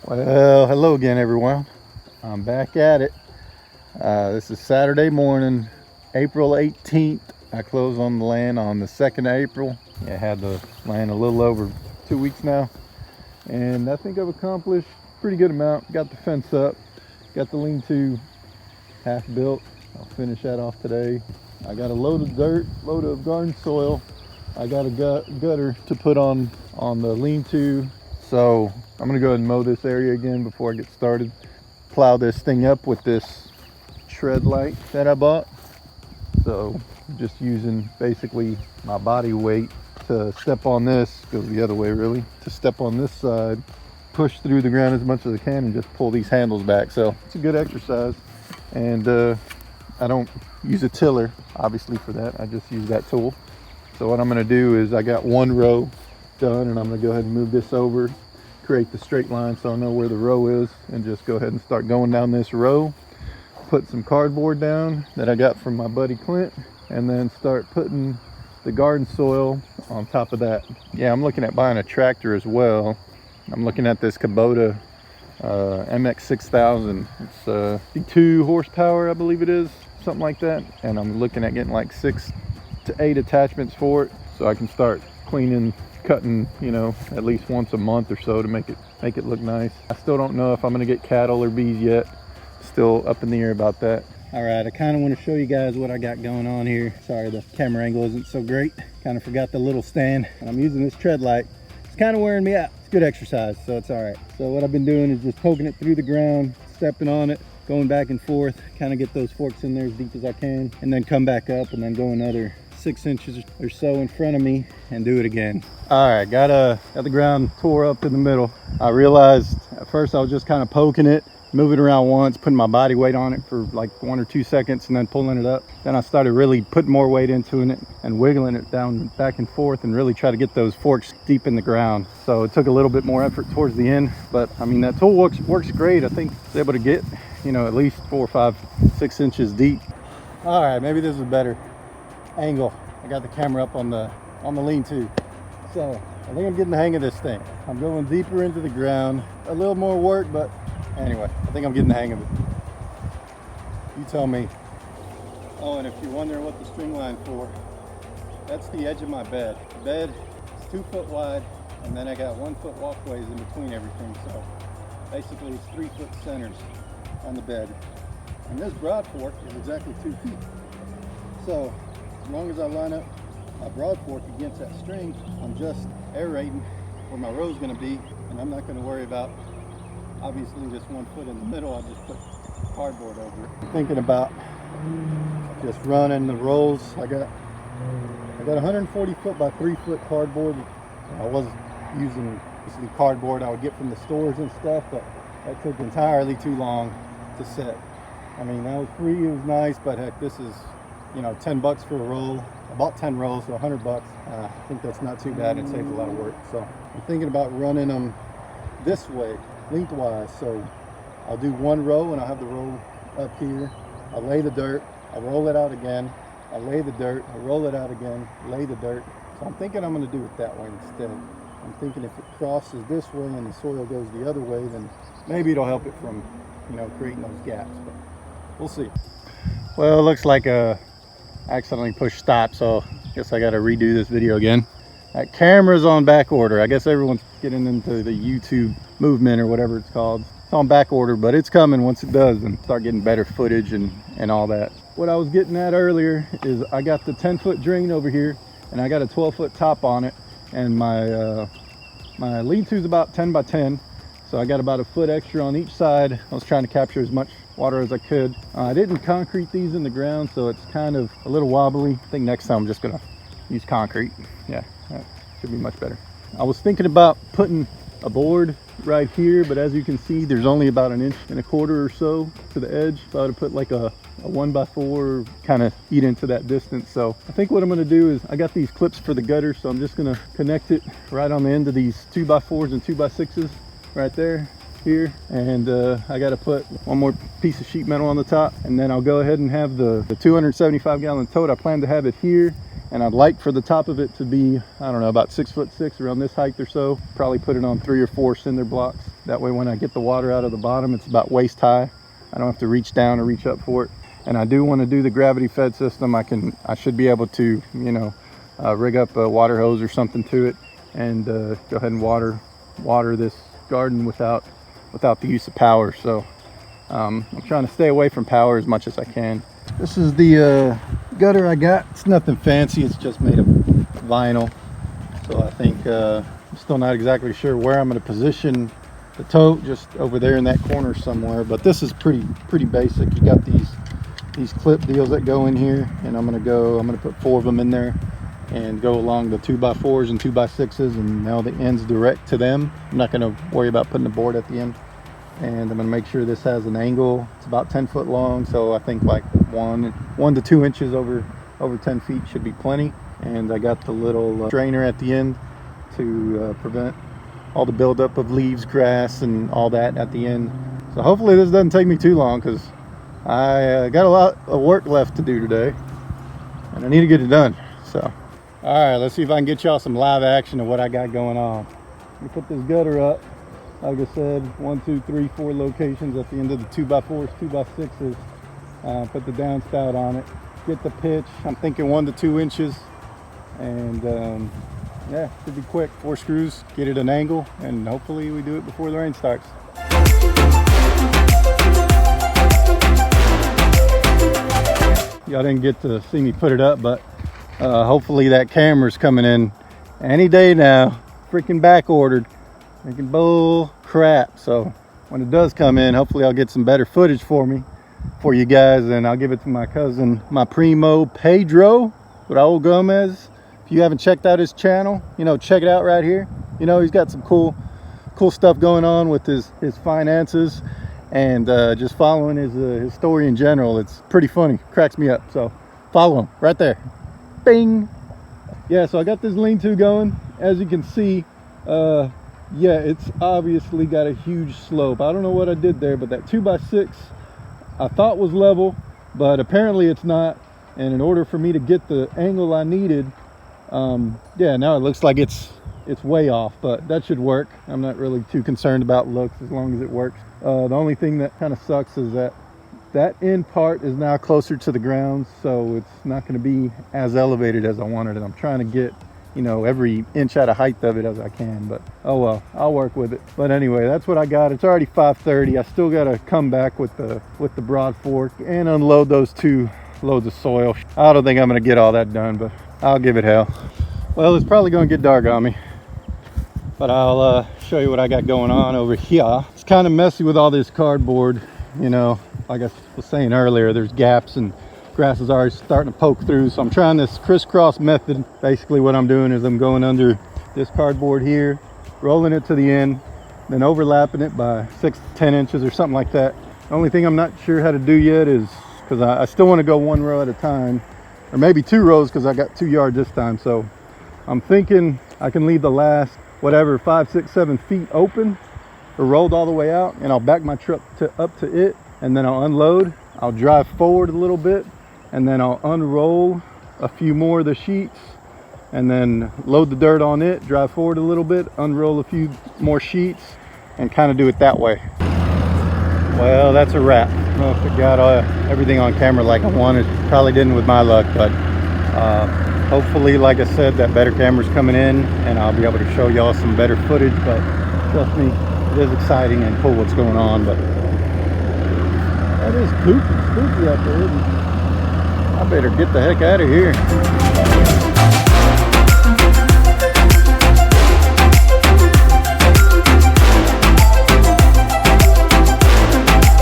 Well, hello again, everyone. I'm back at it. This is Saturday morning, April 18th. I closed on the land on the 2nd of April. I had the land a little over 2 weeks now, and I think I've accomplished a pretty good amount. Got the fence up, got the lean-to half built. I'll finish that off today. I got a load of dirt, load of garden soil. I got a gutter to put on the lean-to. So I'm gonna go ahead and mow this area again before I get started. Plow this thing up with this TREADLITE that I bought. So just using basically my body weight to step on this, goes the other way really, to step on this side, push through the ground as much as I can and just pull these handles back. So it's a good exercise. And I don't use a tiller obviously for that. I just use that tool. So what I'm gonna do is I got one row done, and I'm gonna go ahead and move this over, create the straight line so I know where the row is, and just go ahead and start going down this row. Put some cardboard down that I got from my buddy Clint, and then start putting the garden soil on top of that. Yeah, I'm looking at buying a tractor as well. I'm looking at this Kubota MX6000. It's 52 horsepower, I believe it is, something like that. And I'm looking at getting like 6 to 8 attachments for it, so I can start cleaning, cutting, you know, at least once a month or so to make it look nice. I still don't know if I'm gonna get cattle or bees yet. Still up in the air about that. All right, I kind of want to show you guys what I got going on here. Sorry, the camera angle isn't so great. Kind of forgot the little stand, and I'm using this TREADLITE. It's kind of wearing me out. It's good exercise, so it's all right. So what I've been doing is just poking it through the ground, stepping on it, going back and forth, kind of get those forks in there as deep as I can, and then come back up and then go another 6 inches or so in front of me and do it again. All right, got the ground tore up in the middle. I realized at first I was just kind of poking it, moving around once, putting my body weight on it for like 1 or 2 seconds and then pulling it up. Then I started really putting more weight into it and wiggling it down back and forth and really try to get those forks deep in the ground. So it took a little bit more effort towards the end, but I mean, that tool works great. I think it's able to get, you know, at least 4, 5, 6 inches deep. All right, maybe this is a better angle. I got the camera up on the lean-to. So I think I'm getting the hang of this thing. I'm going deeper into the ground. A little more work, but anyway, I think I'm getting the hang of it. You tell me. Oh, and if you're wondering what the string line for, that's the edge of my bed. The bed is 2 foot wide, and then I got 1 foot walkways in between everything. So basically it's 3 foot centers on the bed. And this broadfork is exactly 2 feet. So as long as I line up my broadfork against that string, I'm just aerating where my row is going to be, and I'm not going to worry about obviously this 1 foot in the middle. I'll just put cardboard over it. I'm thinking about just running the rolls. I got 140 foot by 3 foot cardboard. I was using basically cardboard I would get from the stores and stuff, but that took entirely too long to set. I mean, that was free, it was nice, but heck, this is, you know, 10 bucks for a roll. I bought 10 rolls, so 100 bucks. I think that's not too bad. It saves a lot of work. So I'm thinking about running them this way, lengthwise. So I'll do 1 row and I'll have the row up here. I'll lay the dirt, I'll roll it out again. I'll lay the dirt, I'll roll it out again, lay the dirt. So I'm thinking I'm gonna do it that way instead. I'm thinking if it crosses this way and the soil goes the other way, then maybe it'll help it from, you know, creating those gaps, but we'll see. Well, it looks like I accidentally pushed stop, so I guess I got to redo this video again. That camera's on back order. I guess everyone's getting into the YouTube movement or whatever it's called. It's on back order, but it's coming once it does and start getting better footage and all that. What I was getting at earlier is I got the 10-foot drain over here and I got a 12-foot top on it, and my my lean-to is about 10 by 10. So I got about a foot extra on each side. I was trying to capture as much water as I could. I didn't concrete these in the ground, so it's kind of a little wobbly. I think next time I'm just gonna use concrete. Yeah, that should be much better. I was thinking about putting a board right here, but as you can see, there's only about 1.25 inches or so to the edge. So I would put like a 1x4, kind of eat into that distance. So I think what I'm gonna do is, I got these clips for the gutter, so I'm just gonna connect it right on the end of these 2x4s and 2x6s right there, here, and I got to put 1 more piece of sheet metal on the top, and then I'll go ahead and have the 275 gallon tote. I plan to have it here, and I'd like for the top of it to be, I don't know, about 6'6", around this height or so. Probably put it on 3 or 4 cinder blocks, That way when I get the water out of the bottom, it's about waist high. I don't have to reach down or reach up for it. And I do want to do the gravity fed system. I should be able to, you know, rig up a water hose or something to it and go ahead and water this garden without the use of power. So I'm trying to stay away from power as much as I can. This is the gutter I got. It's nothing fancy, it's just made of vinyl. So I think I'm still not exactly sure where I'm going to position the tote, just over there in that corner somewhere. But this is pretty basic. You got these clip deals that go in here, and I'm gonna put 4 of them in there and go along the 2x4s and 2x6s, and now the end's direct to them. I'm not gonna worry about putting the board at the end. And I'm gonna make sure this has an angle. It's about 10 foot long, so I think like 1 to 2 inches over 10 feet should be plenty. And I got the little strainer at the end to prevent all the buildup of leaves, grass, and all that at the end. So hopefully this doesn't take me too long, because I got a lot of work left to do today and I need to get it done. So all right, let's see if I can get y'all some live action of what I got going on. Let me put this gutter up. Like I said, 1, 2, 3, 4 locations at the end of the 2x4s, 2x6s. Put the downspout on it, get the pitch. I'm thinking 1 to 2 inches, and yeah, should be quick. 4 screws, get it an angle, and hopefully we do it before the rain starts. Y'all didn't get to see me put it up, but hopefully that camera's coming in any day now. Freaking back ordered. Freaking bull crap. So when it does come in, hopefully I'll get some better footage for you guys, and I'll give it to my cousin, my primo Pedro Raul Gomez. If you haven't checked out his channel, you know, check it out right here. You know, he's got some cool stuff going on with his finances, and just following his story in general. It's pretty funny, cracks me up. So follow him right there. Bing. Yeah, so I got this lean-to going. As you can see, yeah, it's obviously got a huge slope. I don't know what I did there, but that 2x6 I thought was level, but apparently it's not. And in order for me to get the angle I needed, yeah, now it looks like it's way off, but that should work. I'm not really too concerned about looks as long as it works. The only thing that kind of sucks is that end part is now closer to the ground, so it's not going to be as elevated as I wanted it. I'm trying to get, you know, every inch out of height of it as I can, but oh well, I'll work with it. But anyway, that's what I got. It's already 5:30. I still got to come back with the broadfork and unload those 2 loads of soil. I don't think I'm going to get all that done, but I'll give it hell. Well, it's probably going to get dark on me, but I'll show you what I got going on over here. It's kind of messy with all this cardboard, you know. Like I was saying earlier, there's gaps and grass is already starting to poke through, so I'm trying this crisscross method. Basically what I'm doing is I'm going under this cardboard here, rolling it to the end, then overlapping it by 6 to 10 inches or something like that. The only thing I'm not sure how to do yet is, because I still want to go 1 row at a time, or maybe 2 rows, because I got 2 yards this time. So I'm thinking I can leave the last whatever 5, 6, 7 feet open or rolled all the way out, and I'll back my truck up to it, and then I'll unload. I'll drive forward a little bit, and then I'll unroll a few more of the sheets, and then load the dirt on it, drive forward a little bit, unroll a few more sheets, and kind of do it that way. Well, that's a wrap. I don't know if it got everything on camera like I wanted. Probably didn't with my luck, but hopefully, like I said, that better camera's coming in and I'll be able to show y'all some better footage. But trust me, it is exciting and cool what's going on. But that is spooky out there, isn't it? I better get the heck out of here.